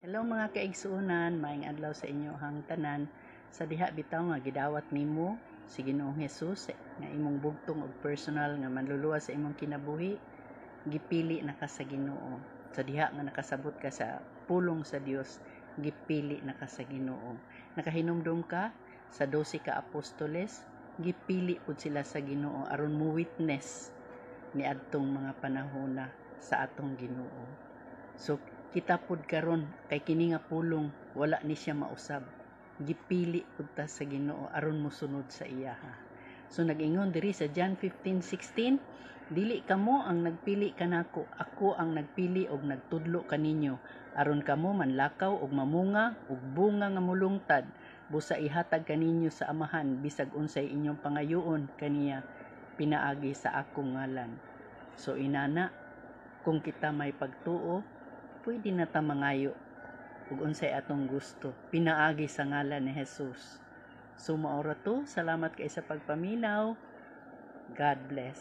Hello mga kaigsuonan, maayong adlaw sa inyo hang tanan. Sa diha bitaw nga gidawat nimo si Ginoong Hesus nga imong bugtong og personal nga manluluwas sa imong kinabuhi, gipili na ka sa Ginoo. Sa diha nga nakasabot ka sa pulong sa Dios, gipili na ka sa Ginoo. Nakahinumdum ka sa 12 ka apostoles, gipili pud sila sa Ginoo aron mo witness ni adtong mga panahona sa atong Ginoo. So kita pud karon kay kini nga pulong wala ni siya mausab, gipili pud ta sa Ginoo aron mosunod sa iya. So nag-ingon diri sa John 15:16, dili kamo ang nagpili kanako, ako ang nagpili og nagtudlo kaninyo aron kamo manlakaw og mamunga og bunga nga mulungtad, busa ihatag kaninyo sa Amahan bisag unsay inyong pangayoon kaniya pinaagi sa akong ngalan. So inana, kung kita may pagtuo, pwede na ta mangayo ug unsay atong gusto pinaagi sa ngalan ni Jesus. So maura to, salamat kay sa pagpaminaw. God bless.